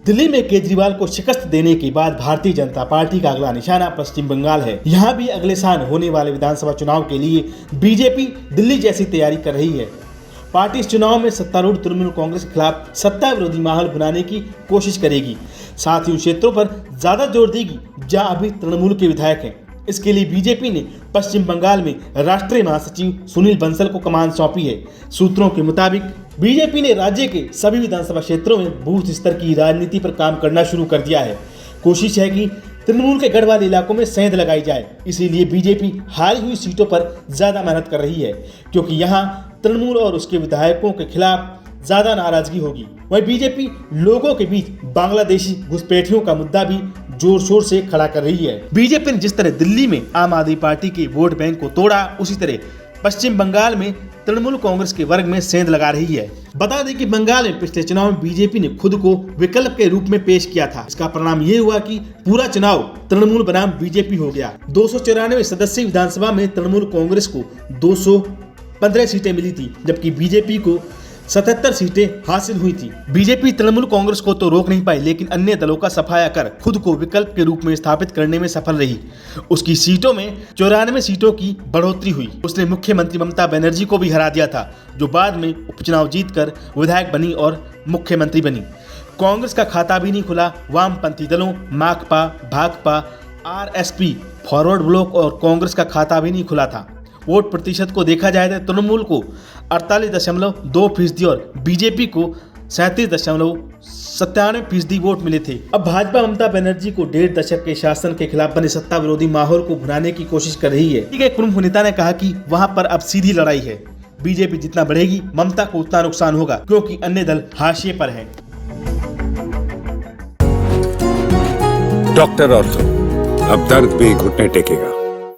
दिल्ली में केजरीवाल को शिकस्त देने के बाद भारतीय जनता पार्टी का अगला निशाना पश्चिम बंगाल है। यहाँ भी अगले साल होने वाले विधानसभा चुनाव के लिए बीजेपी दिल्ली जैसी तैयारी कर रही है। पार्टी इस चुनाव में सत्तारूढ़ तृणमूल कांग्रेस के खिलाफ सत्ता विरोधी माहौल बनाने की कोशिश करेगी। साथ ही उन क्षेत्रों पर ज्यादा जोर देगी जहां अभी तृणमूल के विधायक हैं। इसके लिए बीजेपी ने पश्चिम बंगाल में राष्ट्रीय महासचिव सुनील बंसल को कमान सौंपी है। सूत्रों के मुताबिक बीजेपी ने राज्य के सभी विधानसभा क्षेत्रों में बूथ स्तर की राजनीति पर काम करना शुरू कर दिया है। कोशिश है कि तृणमूल के गढ़ वाले इलाकों में सेंध लगाई जाए। इसीलिए बीजेपी हारी हुई सीटों पर ज्यादा मेहनत कर रही है, क्योंकि यहाँ तृणमूल और उसके विधायकों के खिलाफ ज्यादा नाराजगी होगी। वहीं बीजेपी लोगों के बीच बांग्लादेशी घुसपैठियों का मुद्दा भी जोर शोर से खड़ा कर रही है। बीजेपी ने जिस तरह दिल्ली में आम आदमी पार्टी के वोट बैंक को तोड़ा, उसी तरह पश्चिम बंगाल में तृणमूल कांग्रेस के वर्ग में सेंध लगा रही है। बता दें कि बंगाल में पिछले चुनाव में बीजेपी ने खुद को विकल्प के रूप में पेश किया था। इसका परिणाम ये हुआ कि पूरा चुनाव तृणमूल बनाम बीजेपी हो गया। 294 सदस्यीय विधानसभा में तृणमूल कांग्रेस को 215 सीटें मिली थी, जबकि बीजेपी को 77 सीटें हासिल हुई थी। बीजेपी तृणमूल कांग्रेस को तो रोक नहीं पाई, लेकिन अन्य दलों का सफाया कर खुद को विकल्प के रूप में स्थापित करने में सफल रही। उसकी सीटों में 94 सीटों की बढ़ोतरी हुई। उसने मुख्यमंत्री ममता बनर्जी को भी हरा दिया था, जो बाद में उपचुनाव जीतकर विधायक बनी और मुख्यमंत्री बनी। कांग्रेस का खाता भी नहीं खुला। वामपंथी दलों माकपा, भाकपा, आरएसपी, फॉरवर्ड ब्लॉक और कांग्रेस का खाता भी नहीं खुला था। वोट प्रतिशत को देखा जाए तो तृणमूल को 48.2% और बीजेपी को 37.97% वोट मिले थे। अब भाजपा ममता बनर्जी को 1.5 दशक के शासन के खिलाफ बने सत्ता विरोधी माहौल को भुनाने की कोशिश कर रही है। एक प्रमुख नेता ने कहा कि वहां पर अब सीधी लड़ाई है। बीजेपी जितना बढ़ेगी, ममता को उतना नुकसान होगा, क्योंकि अन्य दल हाशिए पर हैं। डॉक्टर ऑर्थो, अब दर्द भी घुटने टेकेगा।